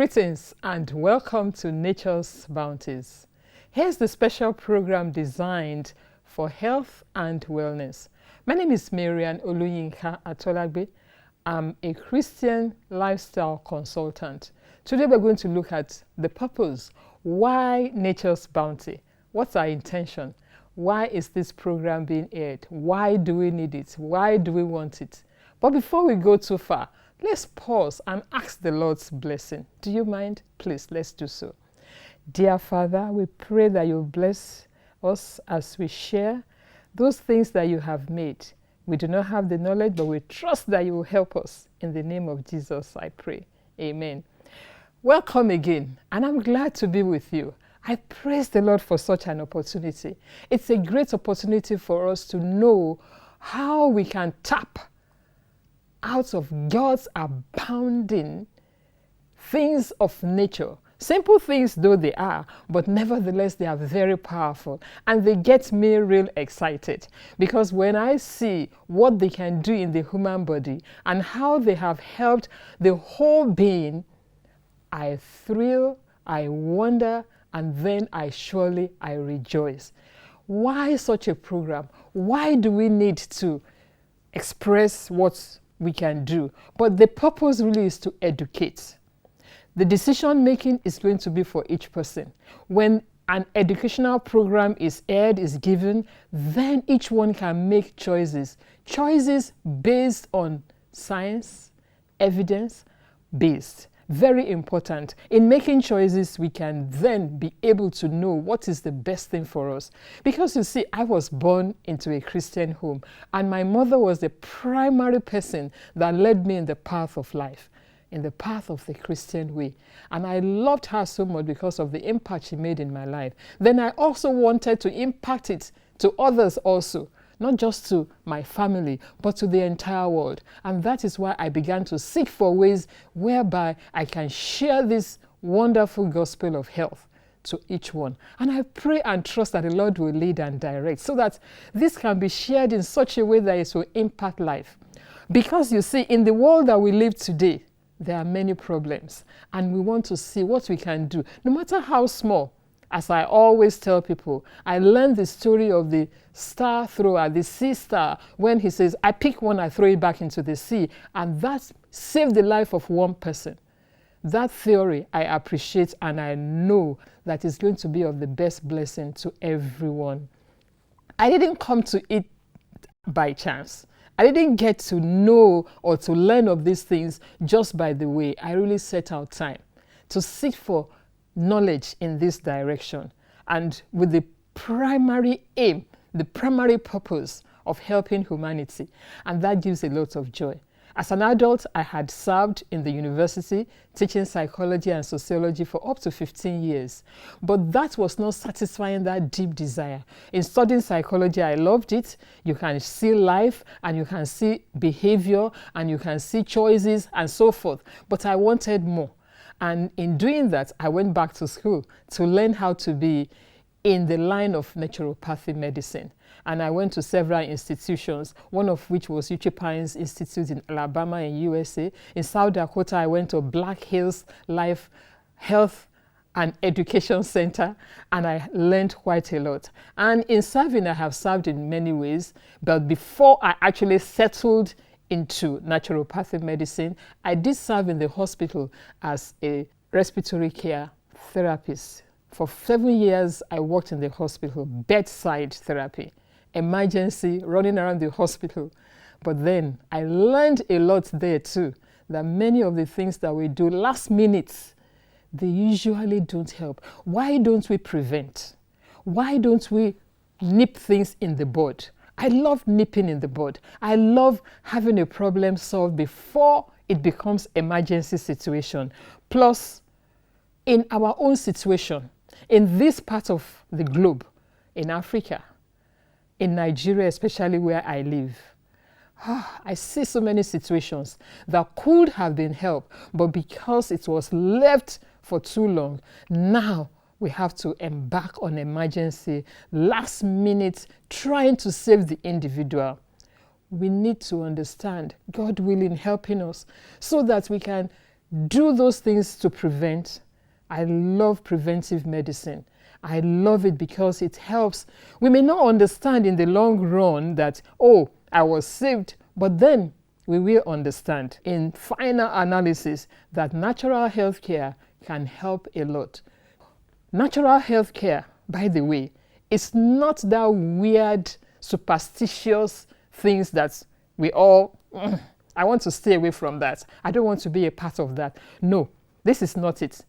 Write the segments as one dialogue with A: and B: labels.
A: Greetings and welcome to Nature's Bounties. Here's the special program designed for health and wellness. My name is Marian Oluyinka Atolagbe. I'm a Christian lifestyle consultant. Today we're going to look at the purpose. Why Nature's Bounty? What's our intention? Why is this program being aired? Why do we need it? Why do we want it? But before we go too far, let's pause and ask the Lord's blessing. Do you mind? Please, let's do so. Dear Father, we pray that you bless us as we share those things that you have made. We do not have the knowledge, but we trust that you will help us. In the name of Jesus, I pray. Amen. Welcome again, and I'm glad to be with you. I praise the Lord for such an opportunity. It's a great opportunity for us to know how we can tap out of God's abounding things of nature. Simple things though they are, but nevertheless they are very powerful, and they get me real excited because when I see what they can do in the human body and how they have helped the whole being, I thrill, I wonder, and then I rejoice. Why such a program? Why do we need to express what we can do? But the purpose really is to educate. The decision making is going to be for each person. When an educational program is aired, is given, then each one can make choices. Choices based on science, evidence based. Very important. In making choices, we can then be able to know what is the best thing for us. Because you see, I was born into a Christian home, and my mother was the primary person that led me in the path of life, in the path of the Christian way. And I loved her so much because of the impact she made in my life. Then I also wanted to impact it to others also. Not just to my family, but to the entire world. And that is why I began to seek for ways whereby I can share this wonderful gospel of health to each one. And I pray and trust that the Lord will lead and direct so that this can be shared in such a way that it will impact life. Because you see, in the world that we live today, there are many problems. And we want to see what we can do, no matter how small. As I always tell people, I learned the story of the star thrower, the sea star, when he says, I pick one, I throw it back into the sea. And that saved the life of one person. That theory I appreciate, and I know that is going to be of the best blessing to everyone. I didn't come to it by chance. I didn't get to know or to learn of these things just by the way. I really set out time to seek for knowledge in this direction, and with the primary aim, the primary purpose of helping humanity. And that gives a lot of joy. As an adult, I had served in the university teaching psychology and sociology for up to 15 years. But that was not satisfying that deep desire. In studying psychology, I loved it. You can see life, and you can see behavior, and you can see choices, and so forth. But I wanted more. And in doing that, I went back to school to learn how to be in the line of naturopathy medicine. And I went to several institutions, one of which was Uche Pines Institute in Alabama in USA. In South Dakota, I went to Black Hills Life Health and Education Center, and I learned quite a lot. And in serving, I have served in many ways, but before I actually settled into naturopathic medicine, I did serve in the hospital as a respiratory care therapist. For 7 years, I worked in the hospital, bedside therapy, emergency, running around the hospital. But then I learned a lot there too, that many of the things that we do last minute, they usually don't help. Why don't we prevent? Why don't we nip things in the bud? I love nipping in the bud. I love having a problem solved before it becomes emergency situation. Plus, in our own situation, in this part of the globe, in Africa, in Nigeria, especially where I live, I see so many situations that could have been helped, but because it was left for too long, now we have to embark on emergency, last minute, trying to save the individual. We need to understand God willing helping us so that we can do those things to prevent. I love preventive medicine. I love it because it helps. We may not understand in the long run that, oh, I was saved, but then we will understand in final analysis that natural health care can help a lot. Natural health care, by the way, is not that weird, superstitious things that we all, I want to stay away from that. I don't want to be a part of that. No, this is not it.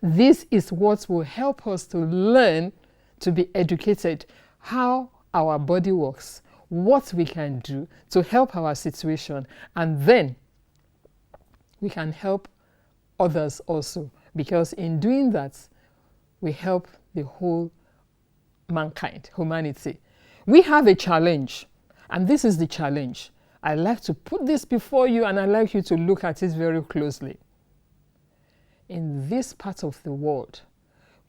A: This is what will help us to learn, to be educated, how our body works, what we can do to help our situation, and then we can help others also, because in doing that, we help the whole mankind, humanity. We have a challenge, and this is the challenge. I like to put this before you, and I like you to look at it very closely. In this part of the world,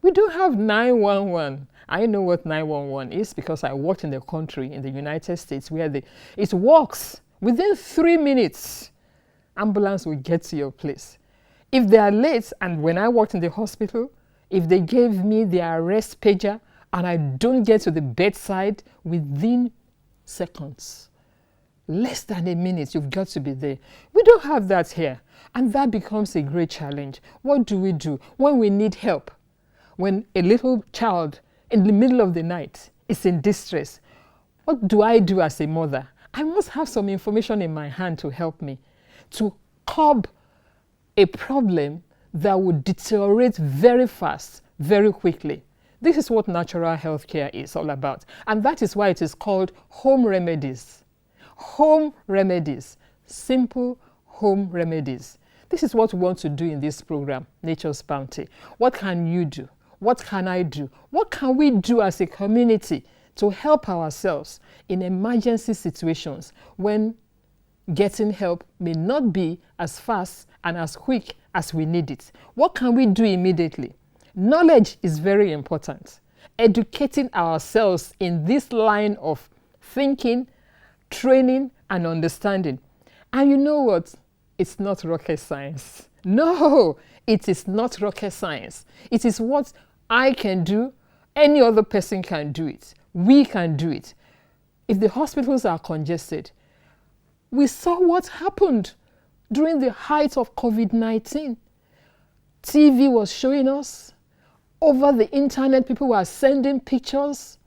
A: we do have 911. I know what 911 is because I worked in the country, in the United States, where it works. Within 3 minutes, ambulance will get to your place. If they are late, and when I worked in the hospital, if they gave me the arrest pager and I don't get to the bedside within seconds, less than a minute, you've got to be there. We don't have that here. And that becomes a great challenge. What do we do when we need help? When a little child in the middle of the night is in distress, what do I do as a mother? I must have some information in my hand to help me, to curb a problem that would deteriorate very fast, very quickly. This is what natural health care is all about. And that is why it is called home remedies. Home remedies, simple home remedies. This is what we want to do in this program, Nature's Bounty. What can you do? What can I do? What can we do as a community to help ourselves in emergency situations when getting help may not be as fast and as quick as we need it? What can we do immediately? Knowledge is very important. Educating ourselves in this line of thinking, training, and understanding. And you know what? It's not rocket science. No, it is not rocket science. It is what I can do. Any other person can do it. We can do it. If the hospitals are congested, we saw what happened during the height of COVID-19. TV was showing us. Over the internet, people were sending pictures.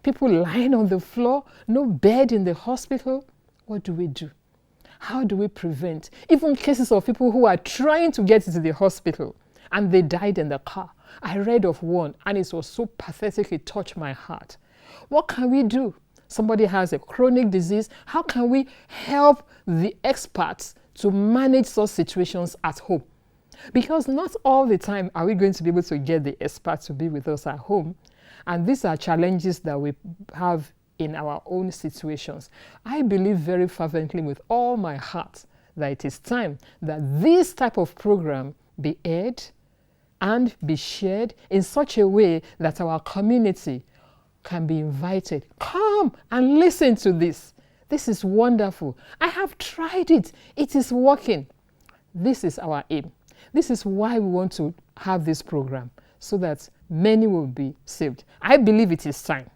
A: People lying on the floor, no bed in the hospital. What do we do? How do we prevent? Even cases of people who are trying to get into the hospital and they died in the car. I read of one and it was so pathetic, it touched my heart. What can we do? Somebody has a chronic disease. How can we help the experts to manage such situations at home? Because not all the time are we going to be able to get the experts to be with us at home. And these are challenges that we have in our own situations. I believe very fervently with all my heart that it is time that this type of program be aired and be shared in such a way that our community can be invited. Come and listen to this. This is wonderful. I have tried it. It is working. This is our aim. This is why we want to have this program, so that many will be saved. I believe it is time.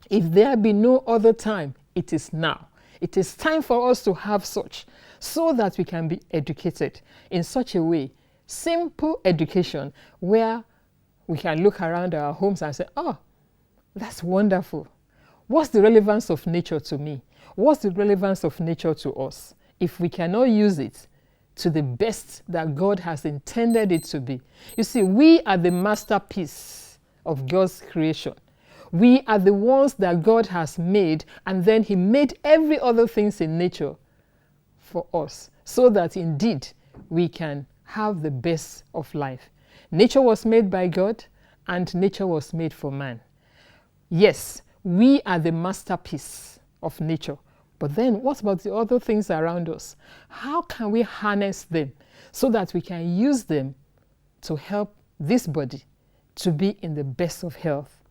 A: If there be no other time, it is now. It is time for us to have such, so that we can be educated in such a way, simple education, where we can look around our homes and say, oh, that's wonderful. What's the relevance of nature to me? What's the relevance of nature to us? If we cannot use it to the best that God has intended it to be. You see, we are the masterpiece of God's creation. We are the ones that God has made, and then He made every other things in nature for us, so that indeed we can have the best of life. Nature was made by God, and nature was made for man. Yes, we are the masterpiece of nature. But then what about the other things around us? How can we harness them so that we can use them to help this body to be in the best of health?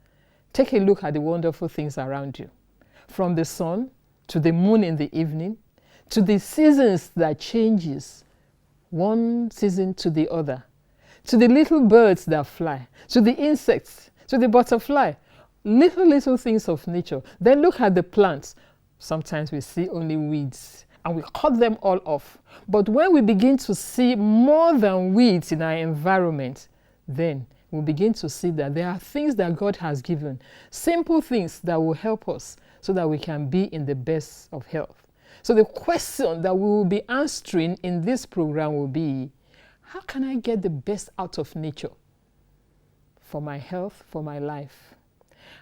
A: Take a look at the wonderful things around you. From the sun to the moon in the evening, to the seasons that changes. one season to the other, to the little birds that fly, to the insects, to the butterfly, little things of nature. Then look at the plants. Sometimes we see only weeds and we cut them all off. But when we begin to see more than weeds in our environment, then we begin to see that there are things that God has given, simple things that will help us so that we can be in the best of health. So the question that we will be answering in this program will be, how can I get the best out of nature for my health, for my life?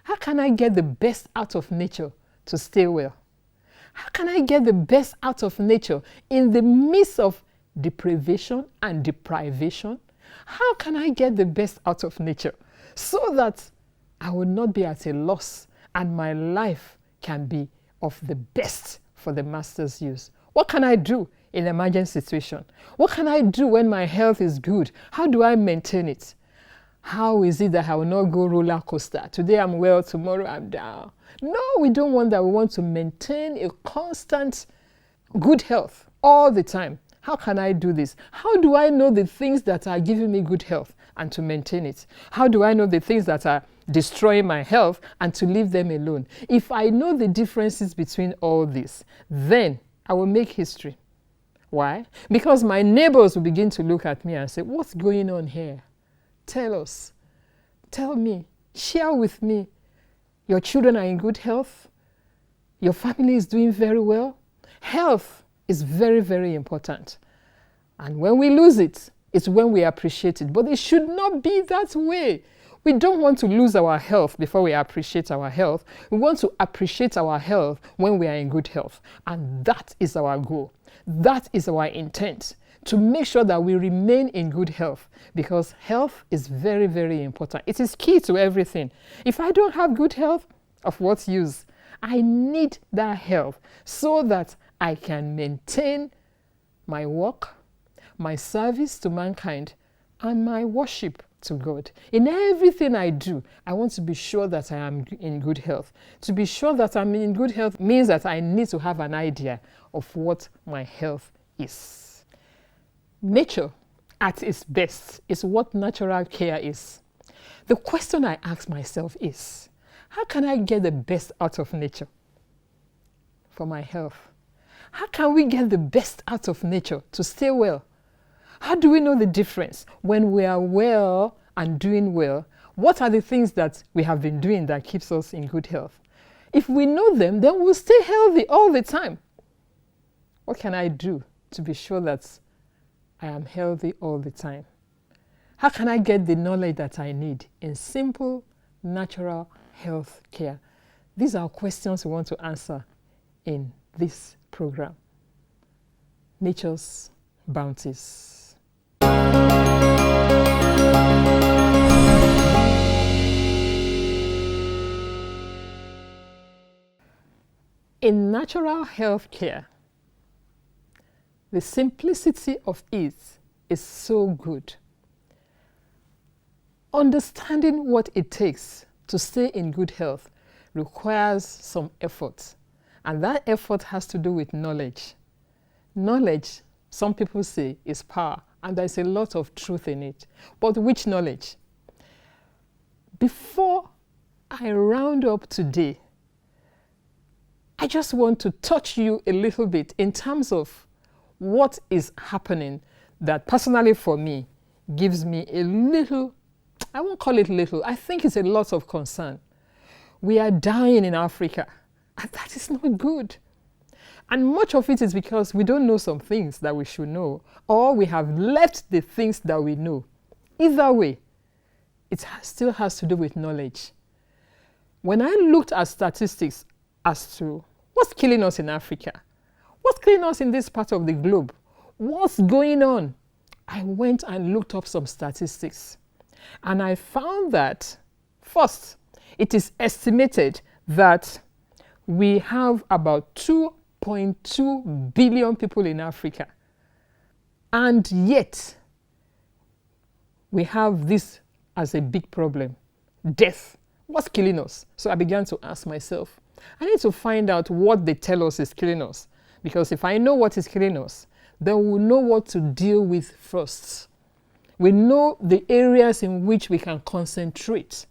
A: How can I get the best out of nature to stay well? How can I get the best out of nature in the midst of deprivation and deprivation? How can I get the best out of nature so that I will not be at a loss and my life can be of the best for the Master's use? What can I do in an emergency situation? What can I do when my health is good? How do I maintain it? How is it that I will not go roller coaster? Today I'm well, tomorrow I'm down. No, we don't want that. We want to maintain a constant good health all the time. How can I do this? How do I know the things that are giving me good health and to maintain it? How do I know the things that are destroying my health and to leave them alone? If I know the differences between all this, then I will make history. Why? Because my neighbors will begin to look at me and say, what's going on here? Tell us. Tell me. Share with me. Your children are in good health. Your family is doing very well. Health is very important. And when we lose it, it's when we appreciate it. But it should not be that way. We don't want to lose our health before we appreciate our health. We want to appreciate our health when we are in good health. And that is our goal. That is our intent, to make sure that we remain in good health, because health is very important. It is key to everything. If I don't have good health, of what use? I need that health so that I can maintain my work, my service to mankind, and my worship to God. In everything I do, I want to be sure that I am in good health. To be sure that I'm in good health means that I need to have an idea of what my health is. Nature at its best is what natural care is. The question I ask myself is, how can I get the best out of nature for my health? How can we get the best out of nature to stay well? How do we know the difference when we are well and doing well? What are the things that we have been doing that keeps us in good health? If we know them, then we'll stay healthy all the time. What can I do to be sure that I am healthy all the time? How can I get the knowledge that I need in simple, natural health care? These are questions we want to answer in this program. Nature's Bounties. In natural health care, the simplicity of it is so good. Understanding what it takes to stay in good health requires some effort, and that effort has to do with knowledge. Knowledge, some people say, is power, and there's a lot of truth in it. But which knowledge? Before I round up today, I just want to touch you a little bit in terms of what is happening that personally for me gives me a little, I won't call it little, I think it's a lot of concern. We are dying in Africa, and that is not good. And much of it is because we don't know some things that we should know, or we have left the things that we know. Either way, it still has to do with knowledge. When I looked at statistics as to what's killing us in Africa, what's killing us in this part of the globe, what's going on, I went and looked up some statistics. And I found that, first, it is estimated that we have about 2.2 billion people in Africa. And yet, we have this as a big problem, death. What's killing us? So I began to ask myself, I need to find out what they tell us is killing us. Because if I know what is killing us, then we'll know what to deal with first. We know the areas in which we can concentrate.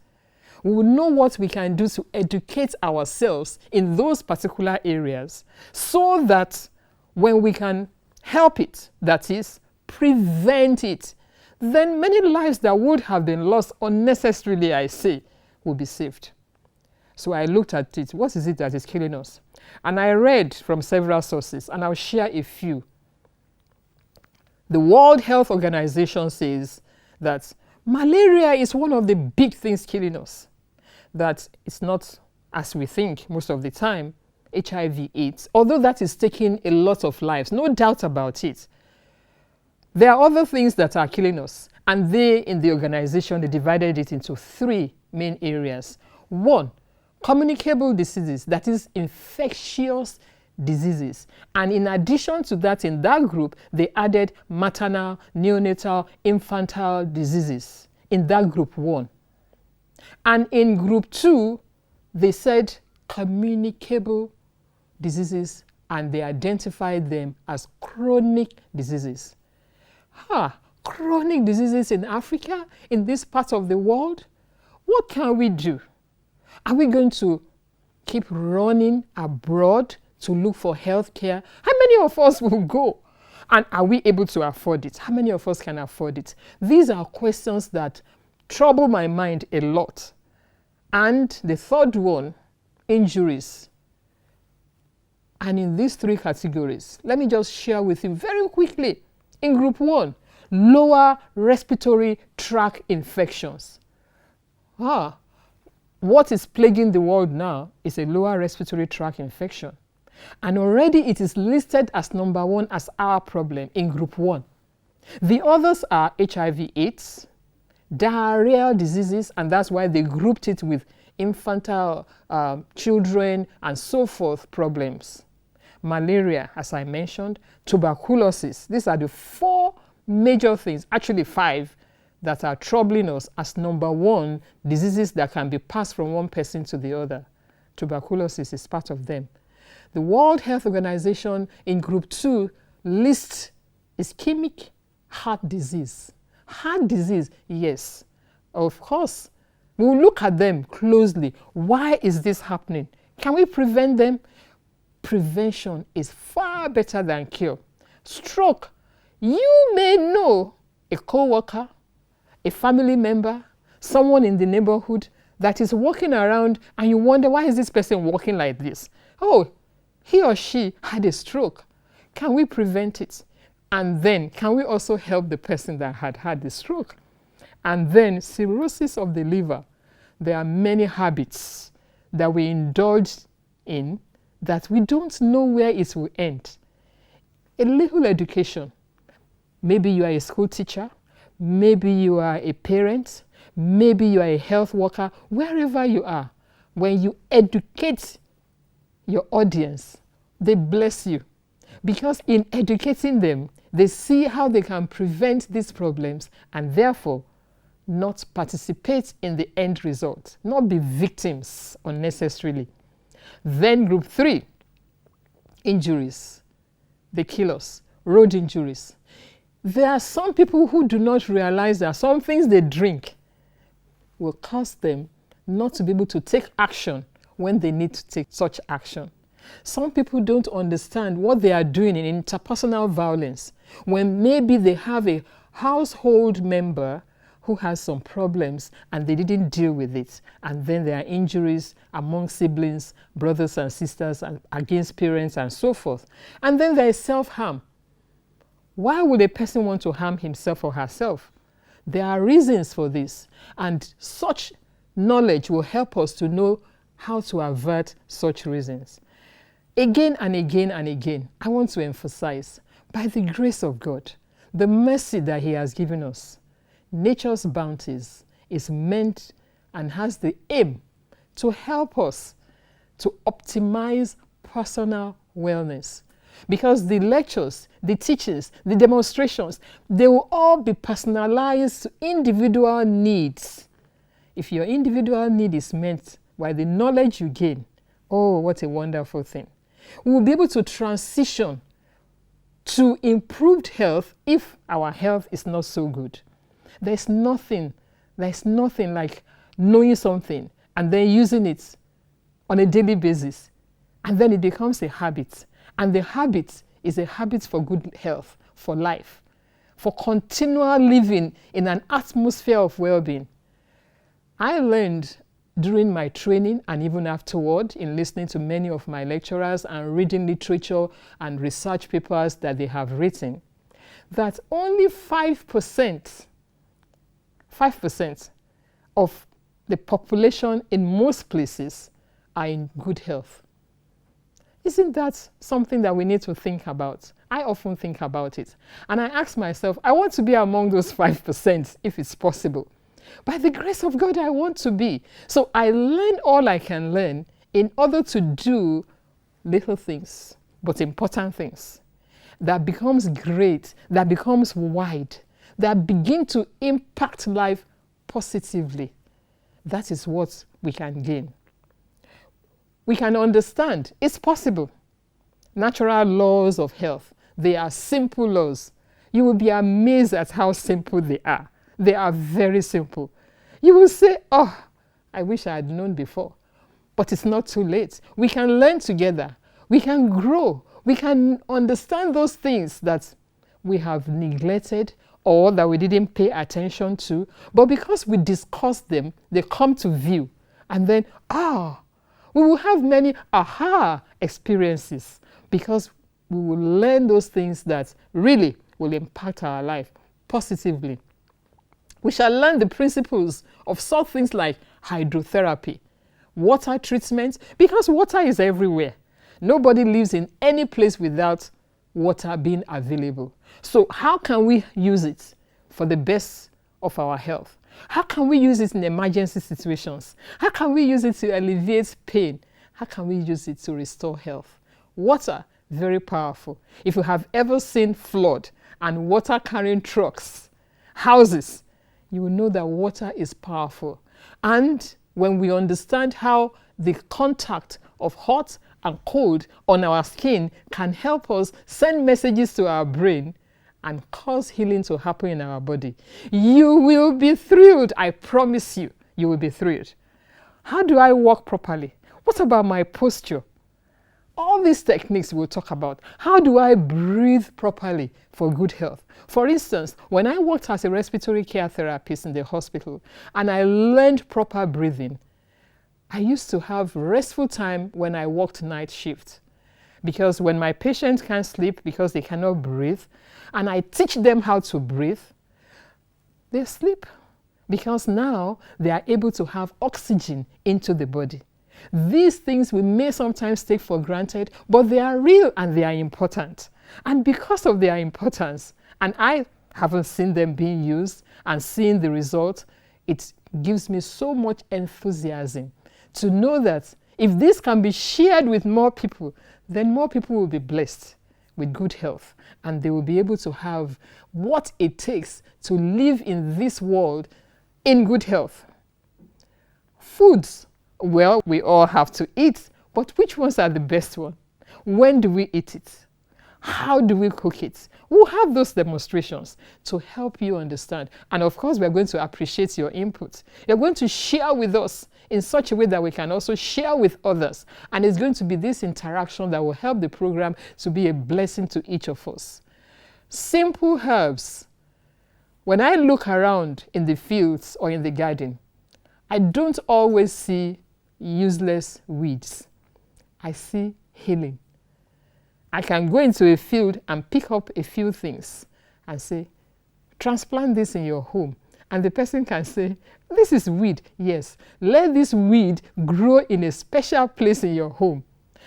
A: We will know what we can do to educate ourselves in those particular areas so that when we can help it, that is, prevent it, then many lives that would have been lost unnecessarily, I say, will be saved. So I looked at it. What is it that is killing us? And I read from several sources, and I'll share a few. The World Health Organization says that malaria is one of the big things killing us. That it's not, as we think most of the time, HIV/AIDS, although that is taking a lot of lives, no doubt about it. There are other things that are killing us, and they, in the organization, they divided it into 3 main areas. 1, communicable diseases, that is infectious diseases. And in addition to that, in that group, they added maternal, neonatal, infantile diseases in that group 1. And in group 2, they said communicable diseases, and they identified them as chronic diseases. Chronic diseases in Africa, in this part of the world? What can we do? Are we going to keep running abroad to look for health care? How many of us will go? And are we able to afford it? How many of us can afford it? These are questions that trouble my mind a lot. And the third one, injuries. And in these 3 categories, let me just share with you very quickly. In group 1, lower respiratory tract infections. What is plaguing the world now is a lower respiratory tract infection. And already it is listed as number 1 as our problem in group 1. The others are HIV/AIDS, diarrheal diseases, and that's why they grouped it with infantile children and so forth problems. Malaria, as I mentioned, tuberculosis. These are the 4 major things, actually 5, that are troubling us as number 1 diseases that can be passed from one person to the other. Tuberculosis is part of them. The World Health Organization in group 2 lists ischemic heart disease. Heart disease, yes, of course. We'll look at them closely. Why is this happening? Can we prevent them? Prevention is far better than cure. Stroke. You may know a co-worker, a family member, someone in the neighborhood that is walking around and you wonder, why is this person walking like this? Oh, he or she had a stroke. Can we prevent it? And then, can we also help the person that had the stroke? And then, cirrhosis of the liver. There are many habits that we indulge in that we don't know where it will end. A little education. Maybe you are a school teacher. Maybe you are a parent. Maybe you are a health worker. Wherever you are, when you educate your audience, they bless you. Because in educating them, they see how they can prevent these problems and therefore not participate in the end result, not be victims unnecessarily. Then group 3, injuries. They kill us. Road injuries. There are some people who do not realize that some things they drink will cause them not to be able to take action when they need to take such action. Some people don't understand what they are doing in interpersonal violence when maybe they have a household member who has some problems and they didn't deal with it. And then there are injuries among siblings, brothers and sisters, and against parents and so forth. And then there is self-harm. Why would a person want to harm himself or herself? There are reasons for this. And such knowledge will help us to know how to avert such reasons. Again and again and again, I want to emphasize, by the grace of God, the mercy that He has given us, Nature's Bounties is meant and has the aim to help us to optimize personal wellness. Because the lectures, the teachings, the demonstrations, they will all be personalized to individual needs. If your individual need is met by the knowledge you gain, oh, what a wonderful thing. We will be able to transition to improved health if our health is not so good. There's nothing like knowing something and then using it on a daily basis, and then it becomes a habit. And the habit is a habit for good health, for life, for continual living in an atmosphere of well-being. I learned during my training and even afterward in listening to many of my lecturers and reading literature and research papers that they have written, that only 5% of the population in most places are in good health. Isn't that something that we need to think about? I often think about it. And I ask myself, I want to be among those 5% if it's possible. By the grace of God, I want to be. So I learn all I can learn in order to do little things, but important things that becomes great, that becomes wide, that begin to impact life positively. That is what we can gain. We can understand it's possible. Natural laws of health, they are simple laws. You will be amazed at how simple they are. They are very simple. You will say, oh, I wish I had known before. But it's not too late. We can learn together. We can grow. We can understand those things that we have neglected or that we didn't pay attention to. But because we discuss them, they come to view. And then, we will have many aha experiences because we will learn those things that really will impact our life positively. We shall learn the principles of such things like hydrotherapy, water treatment, because water is everywhere. Nobody lives in any place without water being available. So how can we use it for the best of our health? How can we use it in emergency situations? How can we use it to alleviate pain? How can we use it to restore health? Water, very powerful. If you have ever seen flood and water carrying trucks, houses, you will know that water is powerful. And when we understand how the contact of hot and cold on our skin can help us send messages to our brain and cause healing to happen in our body, you will be thrilled. I promise you, you will be thrilled. How do I walk properly? What about my posture? All these techniques we'll talk about. How do I breathe properly for good health? For instance, when I worked as a respiratory care therapist in the hospital and I learned proper breathing, I used to have restful time when I worked night shift. Because when my patients can't sleep because they cannot breathe, and I teach them how to breathe, they sleep because now they are able to have oxygen into the body. These things we may sometimes take for granted, but they are real and they are important. And because of their importance, and I haven't seen them being used and seeing the result, it gives me so much enthusiasm to know that if this can be shared with more people, then more people will be blessed with good health and they will be able to have what it takes to live in this world in good health. Foods, well, we all have to eat, but which ones are the best ones? When do we eat it? How do we cook it? We'll have those demonstrations to help you understand. And of course, we're going to appreciate your input. You're going to share with us in such a way that we can also share with others. And it's going to be this interaction that will help the program to be a blessing to each of us. Simple herbs. When I look around in the fields or in the garden, I don't always see useless weeds. I see healing. I can go into a field and pick up a few things and say, transplant this in your home. And the person can say, this is weed. Yes, let this weed grow in a special place in your home.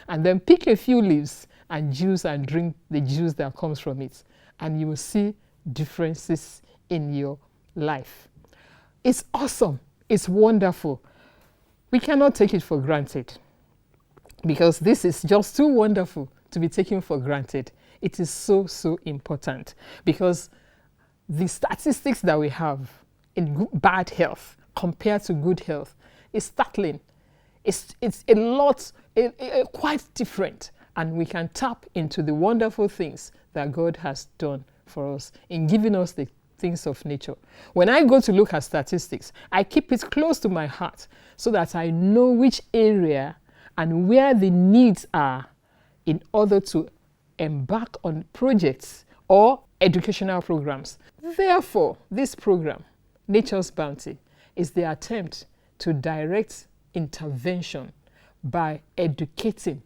A: And then pick a few leaves and juice and drink the juice that comes from it. And you will see differences in your life. It's awesome. It's wonderful. We cannot take it for granted because this is just too wonderful to be taken for granted. It is so, so important because the statistics that we have in bad health compared to good health is startling. It's a lot, quite different. and we can tap into the wonderful things that God has done for us in giving us the things of nature. When I go to look at statistics, I keep it close to my heart so that I know which area and where the needs are in order to embark on projects or educational programs. Therefore, this program, Nature's Bounty, is the attempt to direct intervention by educating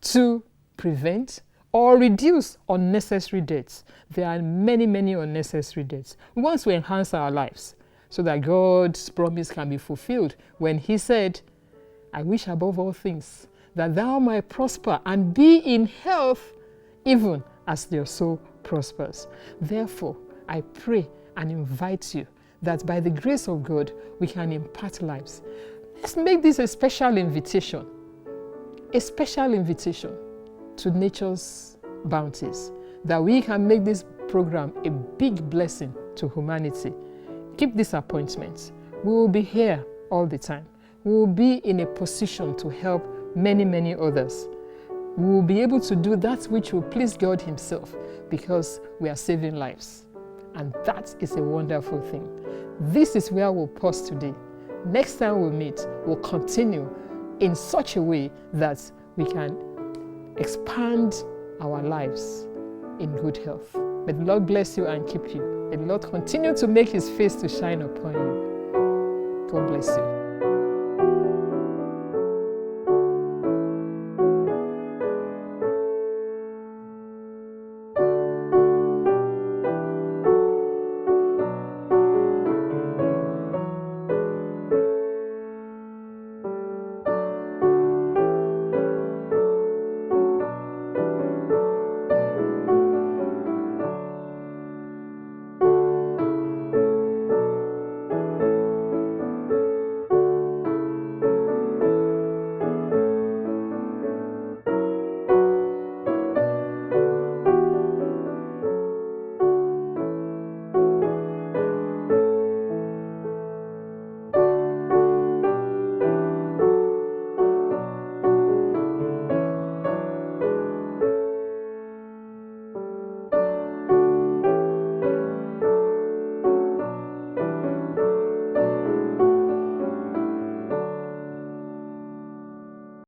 A: to prevent or reduce unnecessary deaths. There are many, many unnecessary deaths. We want to enhance our lives so that God's promise can be fulfilled when He said, I wish above all things that thou might prosper and be in health, even as your soul prospers. Therefore, I pray and invite you that by the grace of God, we can impart lives. Let's make this a special invitation to Nature's Bounties, that we can make this program a big blessing to humanity. Keep this appointment. We will be here all the time. We will be in a position to help many, many others. We will be able to do that which will please God Himself because we are saving lives. And that is a wonderful thing. This is where we'll pause today. Next time we meet, we'll continue in such a way that we can expand our lives in good health. May the Lord bless you and keep you. May the Lord continue to make His face to shine upon you. God bless you.